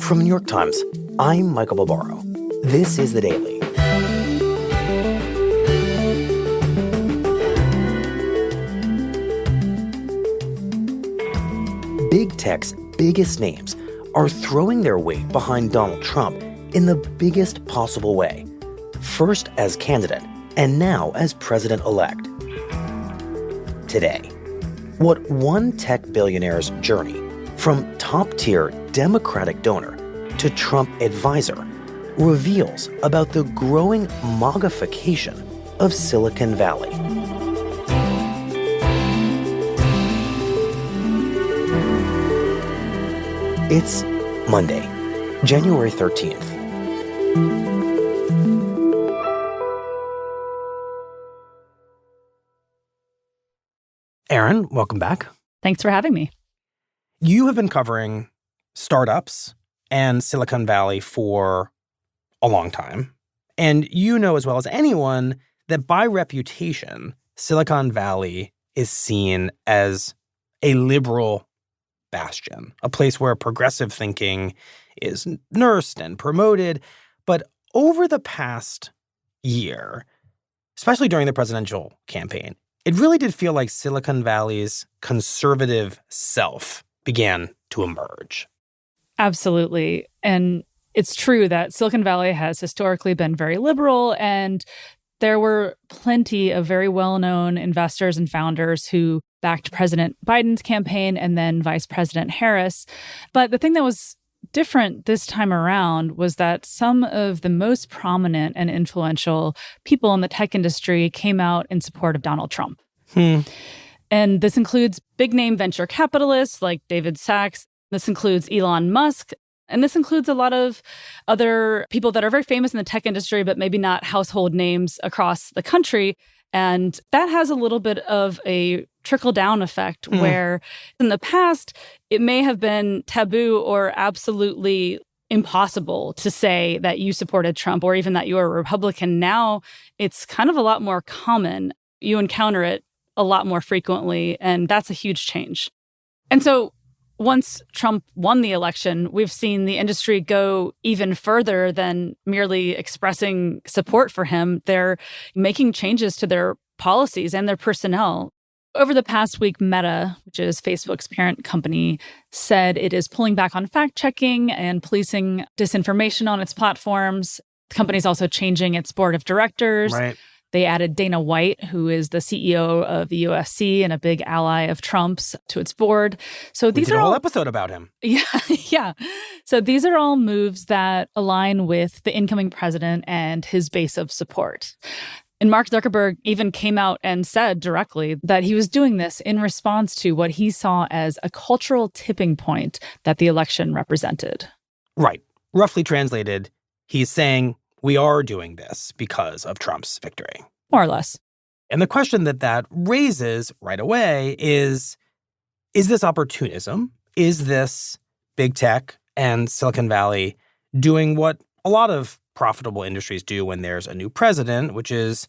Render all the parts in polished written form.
From New York Times, I'm Michael Barbaro. This is The Daily. Big tech's biggest names are throwing their weight behind Donald Trump in the biggest possible way. First as candidate, and now as president-elect. Today, what one tech billionaire's journey from top-tier Democratic donor to Trump advisor reveals about the growing MAGA-fication of Silicon Valley. It's Monday, January 13th. Erin, welcome back. Thanks for having me. You have been covering startups and Silicon Valley for a long time. And you know as well as anyone that by reputation, Silicon Valley is seen as a liberal bastion, a place where progressive thinking is nursed and promoted. But over the past year, especially during the presidential campaign, it really did feel like Silicon Valley's conservative self began to emerge. Absolutely. And it's true that Silicon Valley has historically been very liberal, and there were plenty of very well-known investors and founders who backed President Biden's campaign and then Vice President Harris. But the thing that was different this time around was that some of the most prominent and influential people in the tech industry came out in support of Donald Trump. And this includes big-name venture capitalists like David Sachs. This includes Elon Musk. And this includes a lot of other people that are very famous in the tech industry, but maybe not household names across the country. And that has a little bit of a trickle-down effect where in the past, it may have been taboo or absolutely impossible to say that you supported Trump or even that you were a Republican. Now, it's kind of a lot more common. You encounter it a lot more frequently, and that's a huge change. And so once Trump won the election, we've seen the industry go even further than merely expressing support for him. They're making changes to their policies and their personnel. Over the past week, Meta, which is Facebook's parent company, said it is pulling back on fact-checking and policing disinformation on its platforms. The company's also changing its board of directors. Right. They added Dana White, who is the CEO of the USC and a big ally of Trump's, to its board. So these we did are a whole all episode about him. Yeah. So these are all moves that align with the incoming president and his base of support. And Mark Zuckerberg even came out and said directly that he was doing this in response to what he saw as a cultural tipping point that the election represented. Right. Roughly translated, he's saying we are doing this because of Trump's victory. More or less. And the question that raises right away is this opportunism? Is this big tech and Silicon Valley doing what a lot of profitable industries do when there's a new president, which is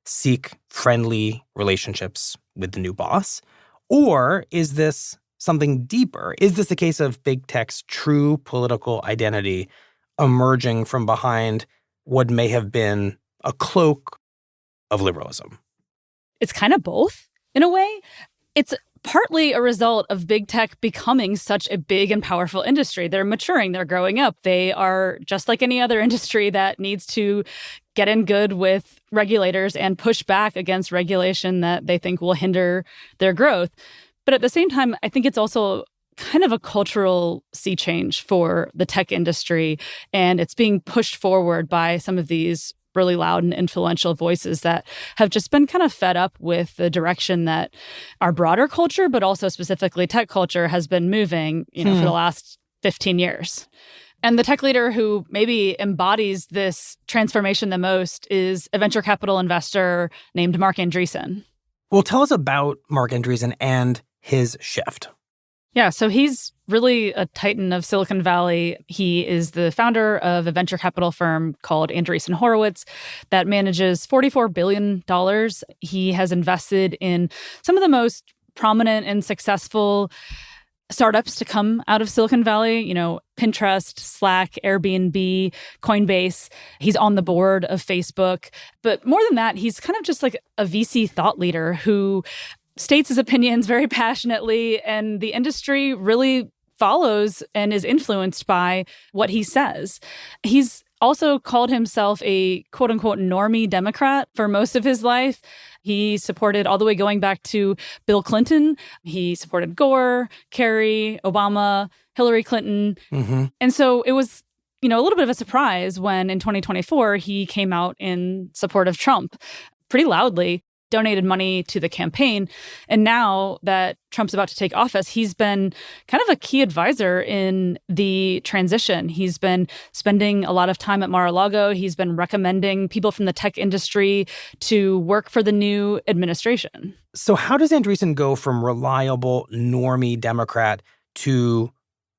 seek friendly relationships with the new boss? Or is this something deeper? Is this a case of big tech's true political identity emerging from behind what may have been a cloak of liberalism? It's kind of both, in a way. It's partly a result of big tech becoming such a big and powerful industry. They're maturing, they're growing up. They are just like any other industry that needs to get in good with regulators and push back against regulation that they think will hinder their growth. But at the same time, I think it's also kind of a cultural sea change for the tech industry, and it's being pushed forward by some of these really loud and influential voices that have just been kind of fed up with the direction that our broader culture, but also specifically tech culture, has been moving, for the last 15 years. And the tech leader who maybe embodies this transformation the most is a venture capital investor named Marc Andreessen. Well, tell us about Marc Andreessen and his shift. Yeah, so he's really a titan of Silicon Valley. He is the founder of a venture capital firm called Andreessen Horowitz that manages $44 billion. He has invested in some of the most prominent and successful startups to come out of Silicon Valley. Pinterest, Slack, Airbnb, Coinbase. He's on the board of Facebook. But more than that, he's kind of just like a VC thought leader who states his opinions very passionately, and the industry really follows and is influenced by what he says. He's also called himself a quote-unquote normie Democrat for most of his life. He supported, all the way going back to Bill Clinton, he supported Gore, Kerry, Obama, Hillary Clinton. And so it was, a little bit of a surprise when in 2024 he came out in support of Trump pretty loudly, donated money to the campaign. And now that Trump's about to take office, he's been kind of a key advisor in the transition. He's been spending a lot of time at Mar-a-Lago. He's been recommending people from the tech industry to work for the new administration. So how does Andreessen go from reliable normie Democrat to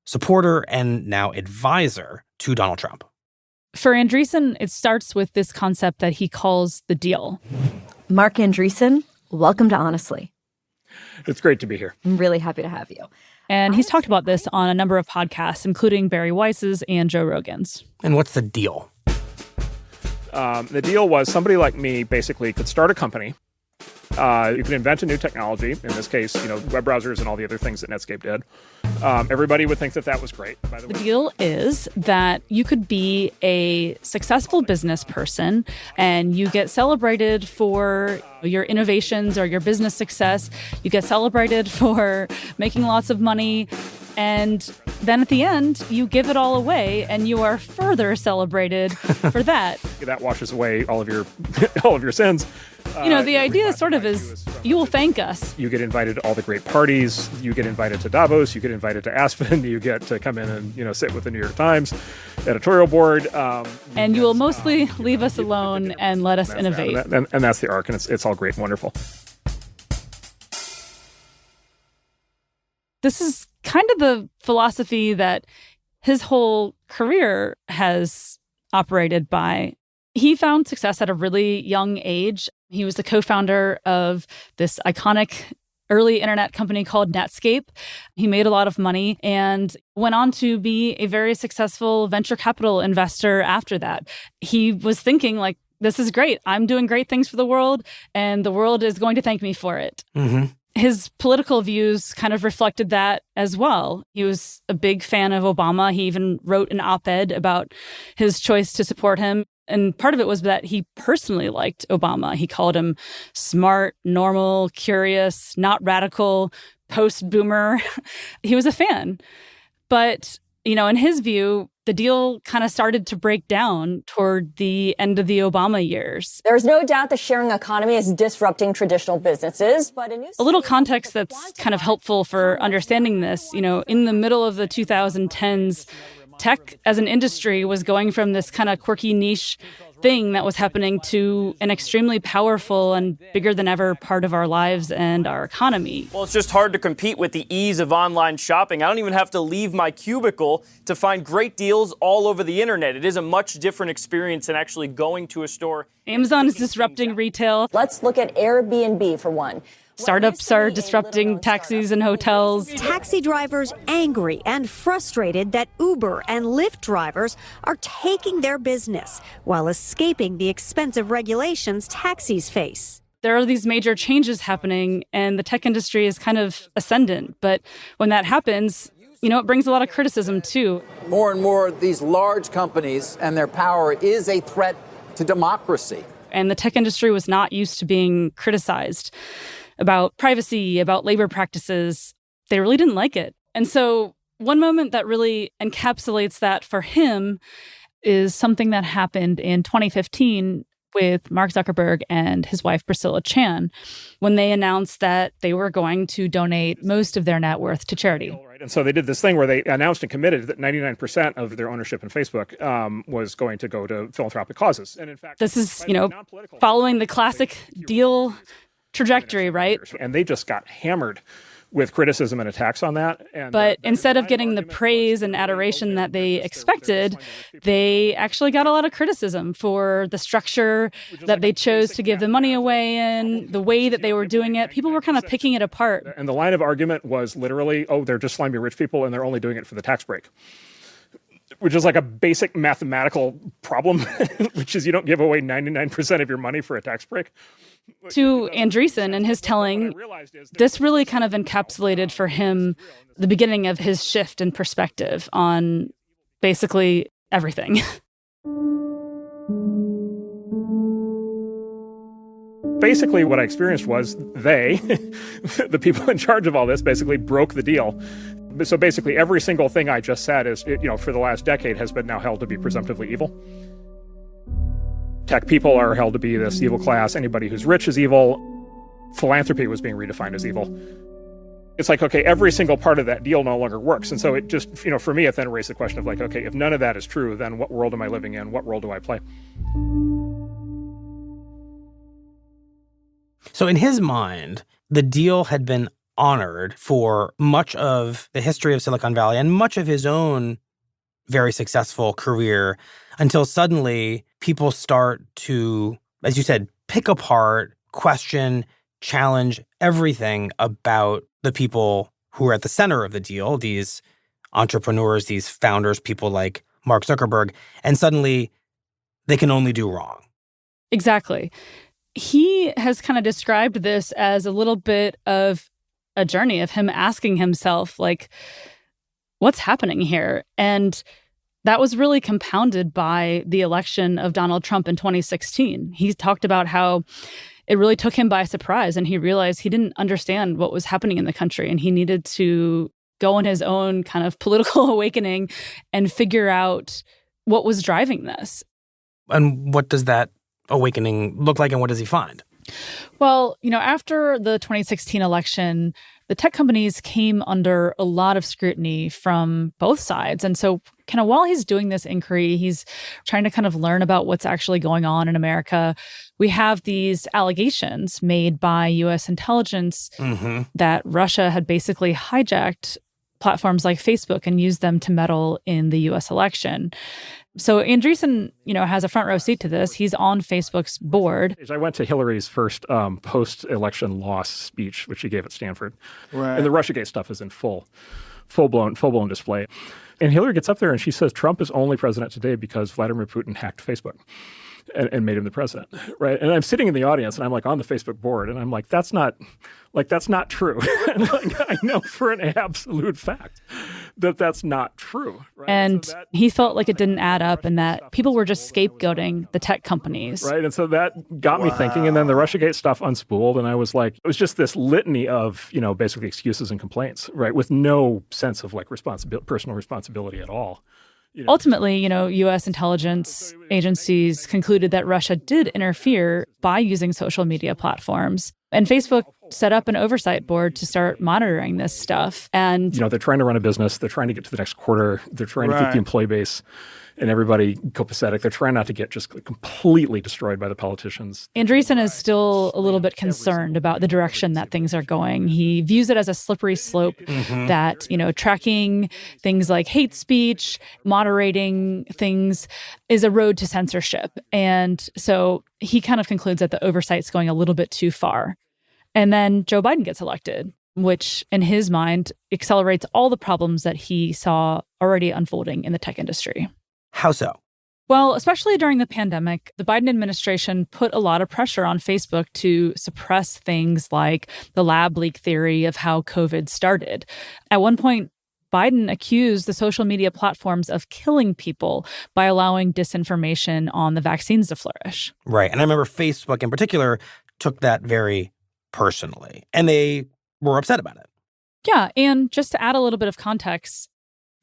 supporter and now advisor to Donald Trump? For Andreessen, it starts with this concept that he calls the deal. Marc Andreessen, welcome to Honestly. It's great to be here. I'm really happy to have you. And he's talked about this on a number of podcasts, including Barry Weiss's and Joe Rogan's. And what's the deal? The deal was somebody like me basically could start a company. You could invent a new technology, in this case, web browsers and all the other things that Netscape did. Everybody would think that was great, by the way. The deal is that you could be a successful business person and you get celebrated for your innovations or your business success. You get celebrated for making lots of money. And then at the end, you give it all away and you are further celebrated for that. That washes away all of your all of your sins. The idea sort of is you will thank us. You get invited to all the great parties. You get invited to Davos. You get invited to Aspen. You get to come in and sit with the New York Times editorial board. And you will mostly leave us alone and let us innovate. And that's the arc, and it's all great and wonderful. This is kind of the philosophy that his whole career has operated by. He found success at a really young age. He was the co-founder of this iconic early internet company called Netscape. He made a lot of money and went on to be a very successful venture capital investor after that. He was thinking like, this is great. I'm doing great things for the world, and the world is going to thank me for it. His political views kind of reflected that as well. He was a big fan of Obama. He even wrote an op-ed about his choice to support him. And part of it was that he personally liked Obama. He called him smart, normal, curious, not radical, post-boomer. He was a fan. But, in his view, the deal kind of started to break down toward the end of the Obama years. There's no doubt the sharing economy is disrupting traditional businesses, but a little context that's kind of helpful for understanding this, in the middle of the 2010s, tech as an industry was going from this kind of quirky niche thing that was happening to an extremely powerful and bigger than ever part of our lives and our economy. Well, it's just hard to compete with the ease of online shopping. I don't even have to leave my cubicle to find great deals all over the internet. It is a much different experience than actually going to a store. Amazon is disrupting retail. Let's look at Airbnb for one. Startups are disrupting taxis and hotels. Taxi drivers angry and frustrated that Uber and Lyft drivers are taking their business while escaping the expensive regulations taxis face. There are these major changes happening and the tech industry is kind of ascendant. But when that happens, it brings a lot of criticism too. More and more, these large companies and their power is a threat to democracy. And the tech industry was not used to being criticized about privacy, about labor practices. They really didn't like it. And so one moment that really encapsulates that for him is something that happened in 2015 with Mark Zuckerberg and his wife, Priscilla Chan, when they announced that they were going to donate most of their net worth to charity. And so they did this thing where they announced and committed that 99% of their ownership in Facebook was going to go to philanthropic causes. And in fact, this is, following the classic deal trajectory, right? And they just got hammered with criticism and attacks on that. But instead of getting the praise and adoration that they expected, they actually got a lot of criticism for the structure that they chose to give the money away in, the way that they were doing it. People were kind of picking it apart. And the line of argument was literally, they're just slimy rich people and they're only doing it for the tax break. which is like a basic mathematical problem, which is you don't give away 99% of your money for a tax break. To Andreessen and his telling, this really kind of encapsulated for him the beginning of his shift in perspective on basically everything. Basically, what I experienced was they, the people in charge of all this, basically broke the deal. So basically, every single thing I just said is, for the last decade has been now held to be presumptively evil. Tech people are held to be this evil class. Anybody who's rich is evil. Philanthropy was being redefined as evil. It's like, okay, every single part of that deal no longer works. And so it just, for me, it then raised the question of like, okay, if none of that is true, then what world am I living in? What role do I play? So in his mind, the deal had been honored for much of the history of Silicon Valley and much of his own very successful career until suddenly people start to, as you said, pick apart, question, challenge everything about the people who are at the center of the deal, these entrepreneurs, these founders, people like Mark Zuckerberg, and suddenly they can only do wrong. Exactly. He has kind of described this as a little bit of a journey of him asking himself, like, what's happening here? And that was really compounded by the election of Donald Trump in 2016. He talked about how it really took him by surprise, and he realized he didn't understand what was happening in the country, and he needed to go on his own kind of political awakening and figure out what was driving this. And what does that awakening look like, and what does he find? Well, after the 2016 election, the tech companies came under a lot of scrutiny from both sides. And so kind of while he's doing this inquiry, he's trying to kind of learn about what's actually going on in America. We have these allegations made by U.S. intelligence that Russia had basically hijacked platforms like Facebook and used them to meddle in the U.S. election. So Andreessen, has a front row seat to this. He's on Facebook's board. I went to Hillary's first post-election loss speech, which she gave at Stanford. Right. And the Russiagate stuff is in full-blown display. And Hillary gets up there and she says, Trump is only president today because Vladimir Putin hacked Facebook and made him the president, right? And I'm sitting in the audience and I'm like on the Facebook board and I'm like, that's not true. And I know for an absolute fact that that's not true. Right? And so he felt like it didn't add up and that people were just scapegoating the tech companies. Right. And so that got me thinking. And then the Russiagate stuff unspooled. And I was like, it was just this litany of, basically excuses and complaints, right? With no sense of like personal responsibility at all. Ultimately, U.S. intelligence agencies concluded that Russia did interfere by using social media platforms. And Facebook set up an oversight board to start monitoring this stuff. And, they're trying to run a business. They're trying to get to the next quarter. They're trying to keep the employee base and everybody copacetic. They're trying not to get just completely destroyed by the politicians. Andreessen is still a little bit concerned about the direction that things are going. He views it as a slippery slope that, tracking things like hate speech, moderating things is a road to censorship. And so he kind of concludes that the oversight's going a little bit too far. And then Joe Biden gets elected, which in his mind accelerates all the problems that he saw already unfolding in the tech industry. How so? Well, especially during the pandemic, the Biden administration put a lot of pressure on Facebook to suppress things like the lab leak theory of how COVID started. At one point, Biden accused the social media platforms of killing people by allowing disinformation on the vaccines to flourish. Right. And I remember Facebook in particular took that very personally, and they were upset about it. Yeah. And just to add a little bit of context,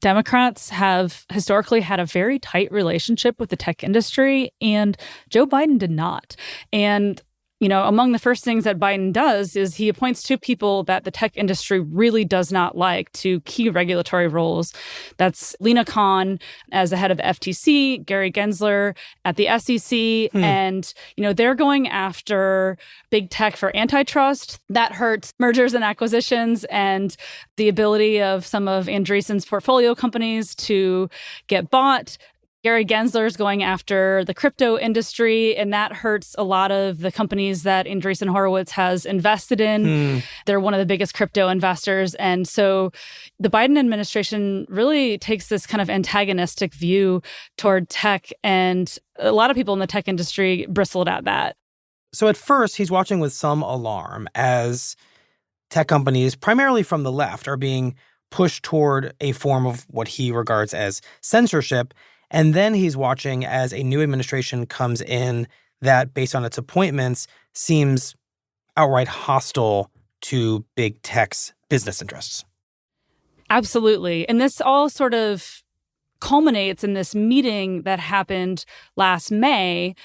Democrats have historically had a very tight relationship with the tech industry, and Joe Biden did not. And among the first things that Biden does is he appoints two people that the tech industry really does not like to key regulatory roles. That's Lena Khan as the head of the FTC, Gary Gensler at the SEC. And, they're going after big tech for antitrust. That hurts mergers and acquisitions and the ability of some of Andreessen's portfolio companies to get bought. Gary Gensler's going after the crypto industry, and that hurts a lot of the companies that Andreessen Horowitz has invested in. They're one of the biggest crypto investors. And so the Biden administration really takes this kind of antagonistic view toward tech, and a lot of people in the tech industry bristled at that. So at first, he's watching with some alarm as tech companies, primarily from the left, are being pushed toward a form of what he regards as censorship. And then he's watching as a new administration comes in that, based on its appointments, seems outright hostile to big tech's business interests. Absolutely. And this all sort of culminates in this meeting that happened last May.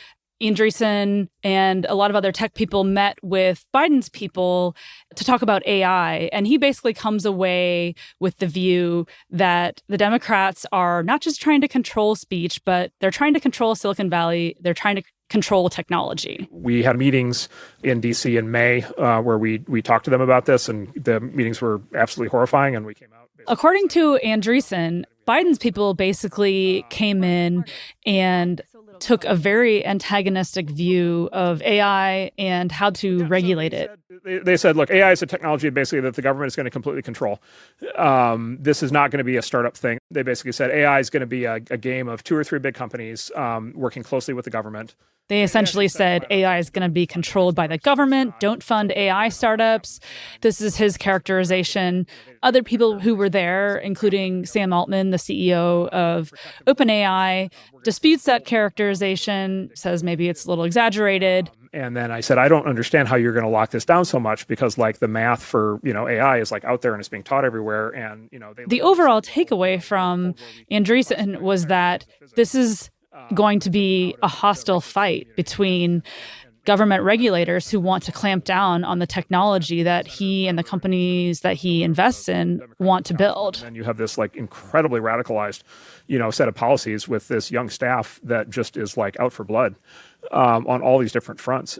Andreessen and a lot of other tech people met with Biden's people to talk about AI. And he basically comes away with the view that the Democrats are not just trying to control speech, but they're trying to control Silicon Valley. They're trying to control technology. We had meetings in D.C. in May where we talked to them about this, and the meetings were absolutely horrifying, and we came out. According to Andreessen, Biden's people basically came in and took a very antagonistic view of AI and how to regulate it. They said, look, AI is a technology basically that the government is going to completely control. This is not going to be a startup thing. They basically said AI is going to be a game of 2 or 3 big companies working closely with the government. They essentially said AI is going to be controlled by the government. Don't fund AI startups. This is his characterization. Other people who were there, including Sam Altman, the CEO of OpenAI, disputes that characterization, says maybe it's a little exaggerated. And then I said, I don't understand how you're going to lock this down so much, because like the math for, AI is like out there and it's being taught everywhere. And, the overall takeaway from Andreessen was that this is going to be a hostile fight between government regulators who want to clamp down on the technology that he and the companies that he invests in want to build. And you have this like incredibly radicalized, set of policies with this young staff that just is like out for blood on all these different fronts.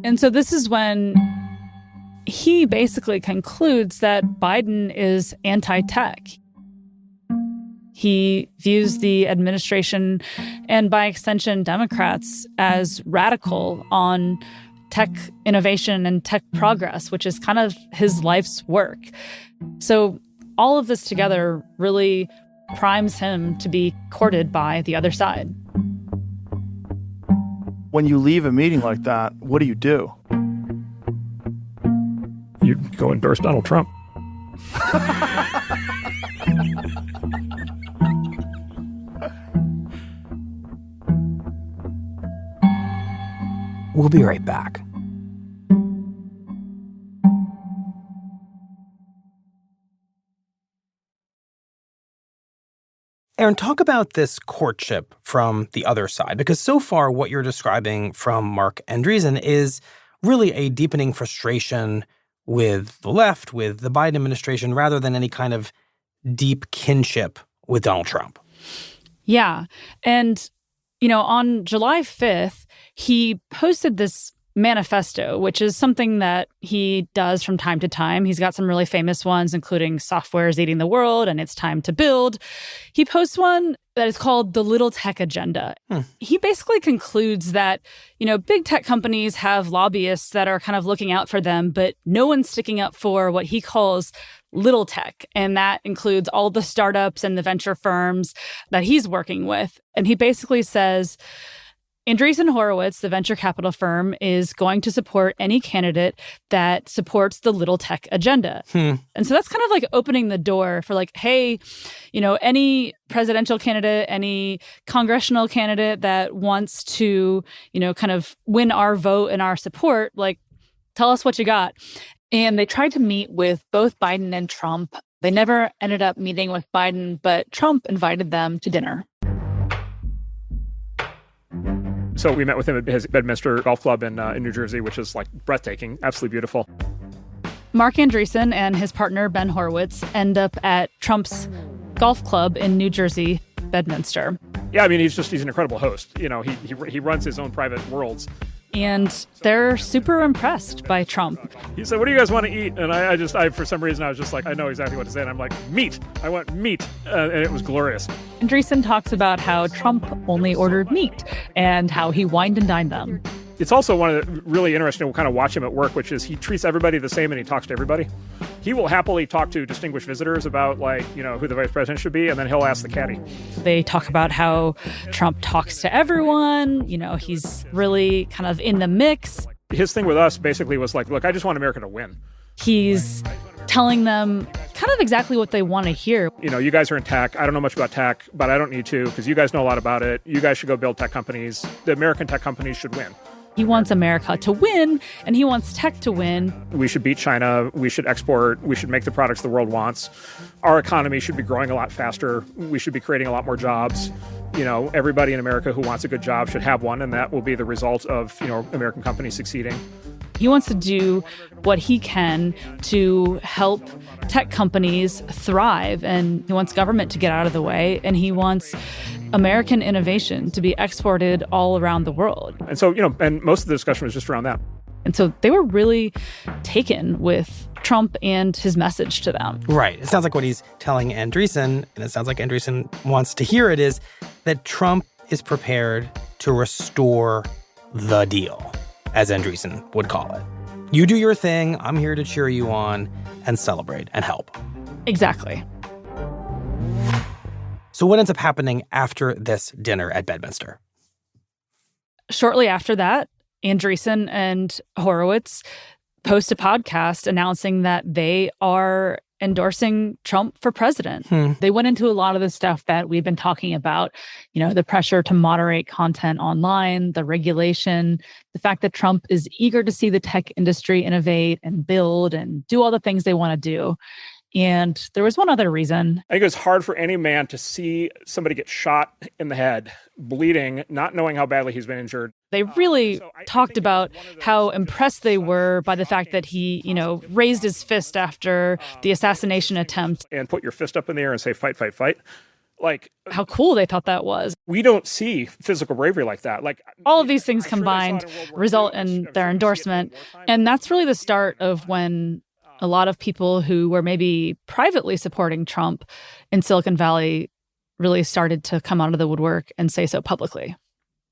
And so this is when he basically concludes that Biden is anti-tech. He views the administration and, by extension, Democrats as radical on tech innovation and tech progress, which is kind of his life's work. So all of this together really primes him to be courted by the other side. When you leave a meeting like that, what do you do? You go endorse Donald Trump. We'll be right back. Erin, talk about this courtship from the other side, because so far what you're describing from Marc Andreessen is really a deepening frustration with the left, with the Biden administration, rather than any kind of deep kinship with Donald Trump. Yeah. And, on July 5th, he posted this manifesto, which is something that he does from time to time. He's got some really famous ones, including Software is Eating the World and It's Time to Build. He posts one that is called The Little Tech Agenda. He basically concludes that, big tech companies have lobbyists that are kind of looking out for them, but no one's sticking up for what he calls little tech. And that includes all the startups and the venture firms that he's working with. And he basically says, Andreessen Horowitz, the venture capital firm, is going to support any candidate that supports the little tech agenda. And so that's kind of like opening the door for like, hey, any presidential candidate, any congressional candidate that wants to, kind of win our vote and our support, like, tell us what you got. And they tried to meet with both Biden and Trump. They never ended up meeting with Biden, but Trump invited them to dinner. So we met with him at his Bedminster Golf Club in New Jersey, which is like breathtaking, absolutely beautiful. Marc Andreessen and his partner, Ben Horowitz, end up at Trump's golf club in New Jersey, Bedminster. Yeah, I mean, he's an incredible host. He runs his own private worlds. And they're super impressed by Trump. He said, "What do you guys want to eat?" And I for some reason, I was just like, I know exactly what to say. And I'm like, meat. I want meat. And it was glorious. Andreessen talks about how Trump only ordered meat and how he wined and dined them. It's also one of the really interesting to kind of watch him at work, which is he treats everybody the same and he talks to everybody. He will happily talk to distinguished visitors about, who the vice president should be, and then he'll ask the caddy. They talk about how Trump talks to everyone. He's really kind of in the mix. His thing with us basically was like, look, I just want America to win. He's telling them kind of exactly what they want to hear. You guys are in tech. I don't know much about tech, but I don't need to because you guys know a lot about it. You guys should go build tech companies. The American tech companies should win. He wants America to win, and he wants tech to win. We should beat China. We should export. We should make the products the world wants. Our economy should be growing a lot faster. We should be creating a lot more jobs. Everybody in America who wants a good job should have one, and that will be the result of, American companies succeeding. He wants to do what he can to help tech companies thrive, and he wants government to get out of the way, and he wants American innovation to be exported all around the world. And so, and most of the discussion was just around that. And so they were really taken with Trump and his message to them. Right. It sounds like what he's telling Andreessen, and it sounds like Andreessen wants to hear it, is that Trump is prepared to restore the deal, as Andreessen would call it. You do your thing, I'm here to cheer you on and celebrate and help. Exactly. So what ends up happening after this dinner at Bedminster? Shortly after that, Andreessen and Horowitz post a podcast announcing that they are endorsing Trump for president. They went into a lot of the stuff that we've been talking about, the pressure to moderate content online, the regulation, the fact that Trump is eager to see the tech industry innovate and build and do all the things they want to do. And there was one other reason. I think it was hard for any man to see somebody get shot in the head, bleeding, not knowing how badly he's been injured. They really talked about how impressed they were by the fact that he, raised his fist after the assassination attempt. And put your fist up in the air and say, fight, fight, fight. How cool they thought that was. We don't see physical bravery like that. All of these things combined result in their endorsement. And that's really the start of when a lot of people who were maybe privately supporting Trump in Silicon Valley really started to come out of the woodwork and say so publicly.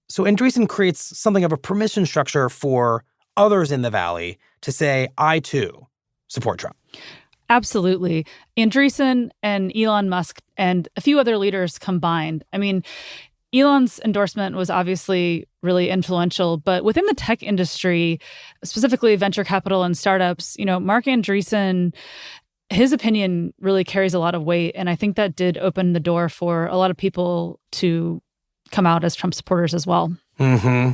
So Andreessen creates something of a permission structure for others in the Valley to say, I too support Trump. Absolutely. Andreessen and Elon Musk and a few other leaders combined. Elon's endorsement was obviously really influential, but within the tech industry, specifically venture capital and startups, Marc Andreessen, his opinion really carries a lot of weight. And I think that did open the door for a lot of people to come out as Trump supporters as well. Mm-hmm.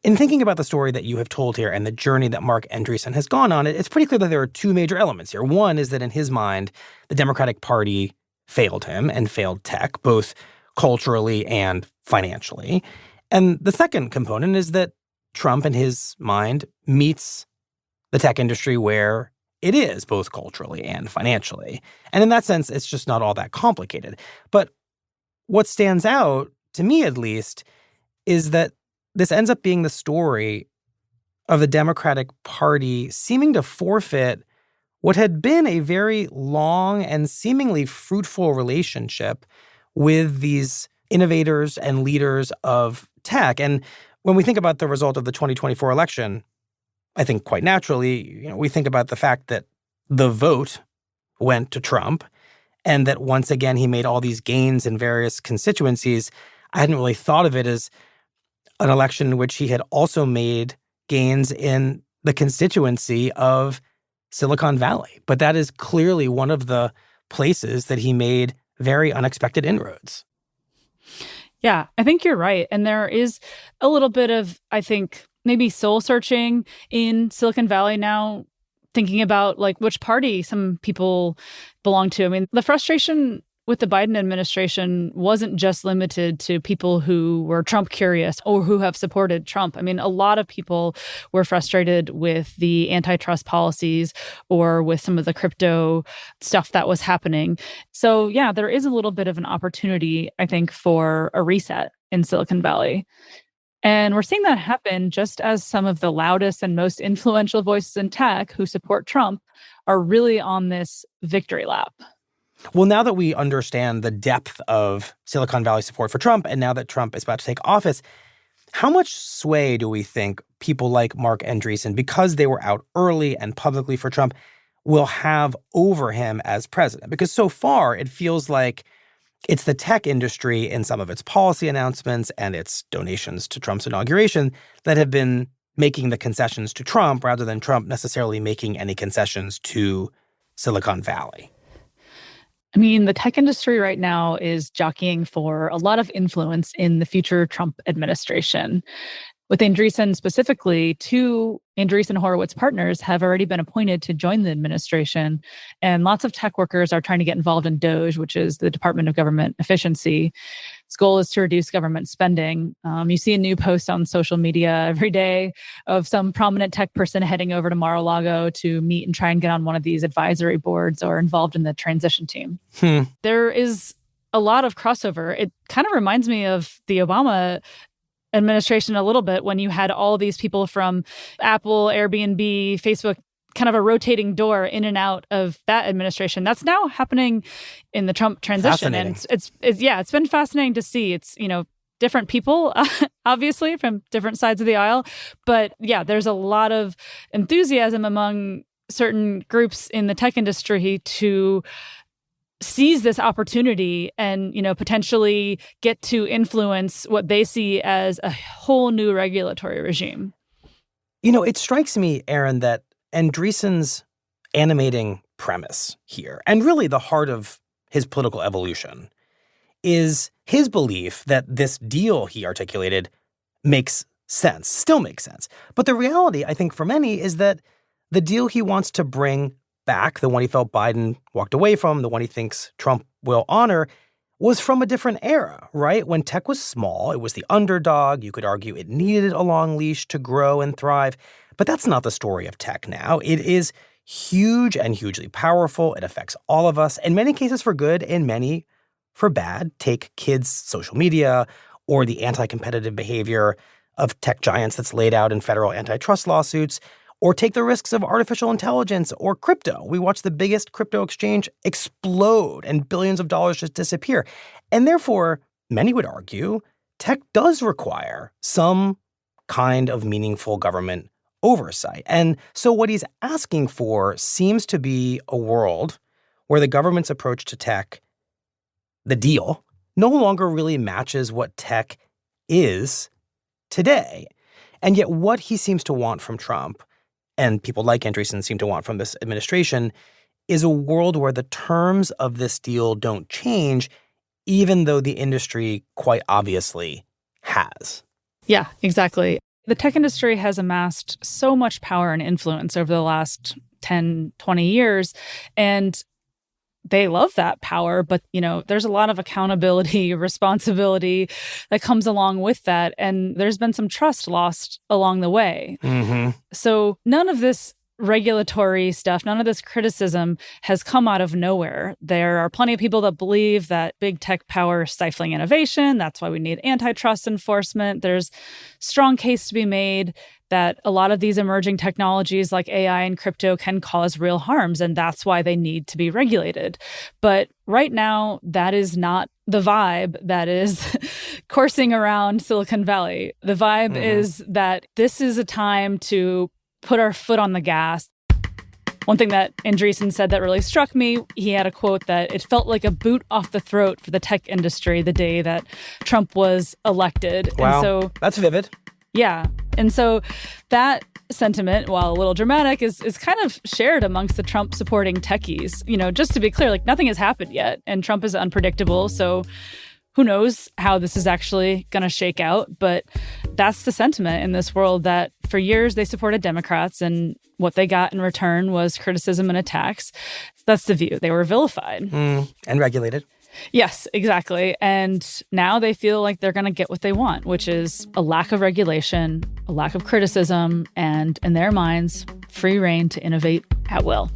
In thinking about the story that you have told here and the journey that Marc Andreessen has gone on, it's pretty clear that there are two major elements here. One is that in his mind, the Democratic Party failed him and failed tech, both culturally and financially. And the second component is that Trump, in his mind, meets the tech industry where it is, both culturally and financially. And in that sense, it's just not all that complicated. But what stands out, to me at least, is that this ends up being the story of the Democratic Party seeming to forfeit what had been a very long and seemingly fruitful relationship with these innovators and leaders of tech. And when we think about the result of the 2024 election, I think quite naturally, we think about the fact that the vote went to Trump and that once again he made all these gains in various constituencies. I hadn't really thought of it as an election in which he had also made gains in the constituency of Silicon Valley. But that is clearly one of the places that he made very unexpected inroads. Yeah, I think you're right. And there is a little bit of, I think, maybe soul searching in Silicon Valley now, thinking about which party some people belong to. The frustration with the Biden administration wasn't just limited to people who were Trump curious or who have supported Trump. A lot of people were frustrated with the antitrust policies or with some of the crypto stuff that was happening. So yeah, there is a little bit of an opportunity, I think, for a reset in Silicon Valley. And we're seeing that happen just as some of the loudest and most influential voices in tech who support Trump are really on this victory lap. Well, now that we understand the depth of Silicon Valley support for Trump, and now that Trump is about to take office, how much sway do we think people like Marc Andreessen, because they were out early and publicly for Trump, will have over him as president? Because so far, it feels like it's the tech industry in some of its policy announcements and its donations to Trump's inauguration that have been making the concessions to Trump rather than Trump necessarily making any concessions to Silicon Valley. I mean, the tech industry right now is jockeying for a lot of influence in the future Trump administration. With Andreessen specifically, 2 Andreessen Horowitz partners have already been appointed to join the administration, and lots of tech workers are trying to get involved in DOGE, which is the Department of Government Efficiency. Its goal is to reduce government spending. You see a new post on social media every day of some prominent tech person heading over to Mar-a-Lago to meet and try and get on one of these advisory boards or involved in the transition team. There is a lot of crossover. It kind of reminds me of the Obama administration a little bit when you had all these people from Apple, Airbnb, Facebook, kind of a rotating door in and out of that administration. That's now happening in the Trump transition. And it's been fascinating to see. It's, different people, obviously, from different sides of the aisle. But yeah, there's a lot of enthusiasm among certain groups in the tech industry to seize this opportunity and, potentially get to influence what they see as a whole new regulatory regime. It strikes me, Erin, that Andreessen's animating premise here, and really the heart of his political evolution, is his belief that this deal he articulated makes sense, still makes sense. But the reality, I think, for many is that the deal he wants to bring back, the one he felt Biden walked away from, the one he thinks Trump will honor, was from a different era, right? When tech was small, it was the underdog. You could argue it needed a long leash to grow and thrive. But that's not the story of tech now. It is huge and hugely powerful. It affects all of us, in many cases for good, in many for bad. Take kids' social media or the anti-competitive behavior of tech giants that's laid out in federal antitrust lawsuits. Or take the risks of artificial intelligence or crypto. We watch the biggest crypto exchange explode and billions of dollars just disappear. And therefore, many would argue, tech does require some kind of meaningful government oversight. And so what he's asking for seems to be a world where the government's approach to tech, the deal, no longer really matches what tech is today. And yet what he seems to want from Trump, and people like Andreessen seem to want from this administration, is a world where the terms of this deal don't change, even though the industry quite obviously has. Yeah, exactly. The tech industry has amassed so much power and influence over the last 10, 20 years, and they love that power, but, there's a lot of accountability, responsibility that comes along with that. And there's been some trust lost along the way. Mm-hmm. So none of this regulatory stuff, none of this criticism has come out of nowhere. There are plenty of people that believe that big tech power is stifling innovation. That's why we need antitrust enforcement. There's strong case to be made that a lot of these emerging technologies like AI and crypto can cause real harms, and that's why they need to be regulated. But right now, that is not the vibe that is coursing around Silicon Valley. The vibe is that this is a time to put our foot on the gas. One thing that Andreessen said that really struck me, he had a quote that it felt like a boot off the throat for the tech industry the day that Trump was elected. Wow, and so, that's vivid. Yeah. And so that sentiment, while a little dramatic, is kind of shared amongst the Trump supporting techies. Just to be clear, nothing has happened yet, and Trump is unpredictable. So who knows how this is actually going to shake out. But that's the sentiment in this world, that for years they supported Democrats, and what they got in return was criticism and attacks. That's the view. They were vilified. And regulated. Yes, exactly. And now they feel like they're going to get what they want, which is a lack of regulation, a lack of criticism, and in their minds, free reign to innovate at will.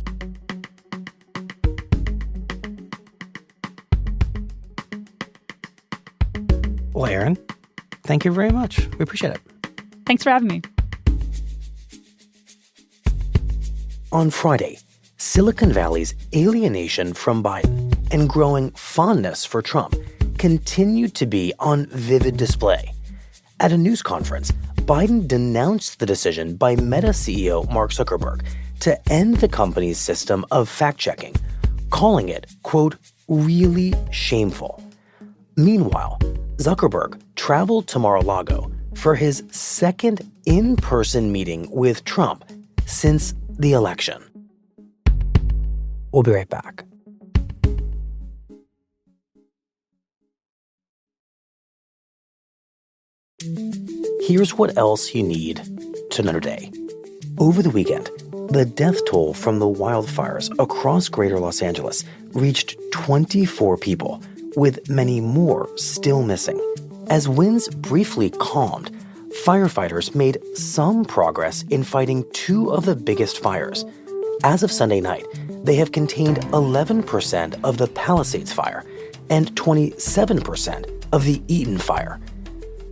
Well, Erin, Thank you very much. We appreciate it. Thanks for having me. On Friday, Silicon Valley's alienation from Biden and growing fondness for Trump continued to be on vivid display. At a news conference, Biden denounced the decision by Meta CEO Mark Zuckerberg to end the company's system of fact-checking, calling it, quote, really shameful. Meanwhile, Zuckerberg traveled to Mar-a-Lago for his second in-person meeting with Trump since the election. We'll be right back. Here's what else you need to know today. Over the weekend, the death toll from the wildfires across greater Los Angeles reached 24 people, with many more still missing. As winds briefly calmed, firefighters made some progress in fighting two of the biggest fires. As of Sunday night, they have contained 11% of the Palisades fire and 27% of the Eaton fire.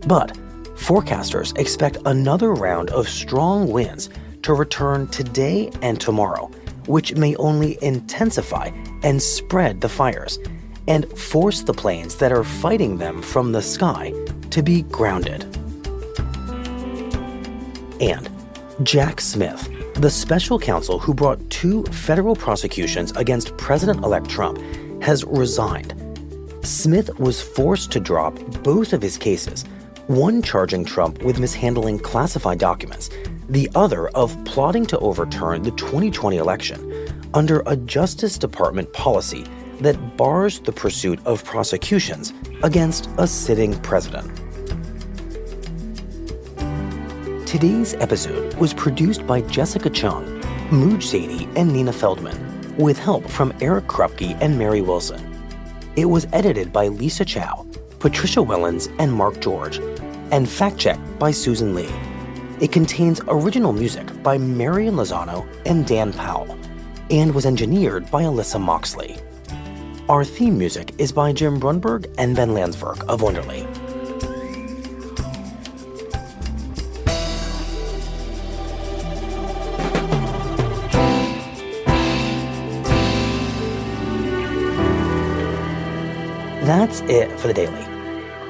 But forecasters expect another round of strong winds to return today and tomorrow, which may only intensify and spread the fires and force the planes that are fighting them from the sky to be grounded. And Jack Smith, the special counsel who brought two federal prosecutions against President-elect Trump, has resigned. Smith was forced to drop both of his cases, one charging Trump with mishandling classified documents, the other of plotting to overturn the 2020 election under a Justice Department policy that bars the pursuit of prosecutions against a sitting president. Today's episode was produced by Jessica Chung, Mooj Sadie, and Nina Feldman, with help from Eric Krupke and Mary Wilson. It was edited by Lisa Chow, Patricia Wellens, and Mark George, and fact-checked by Susan Lee. It contains original music by Marian Lozano and Dan Powell, and was engineered by Alyssa Moxley. Our theme music is by Jim Brunberg and Ben Landsberg of Wonderly. That's it for the Daily.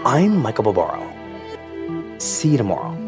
I'm Michael Barbaro. See you tomorrow.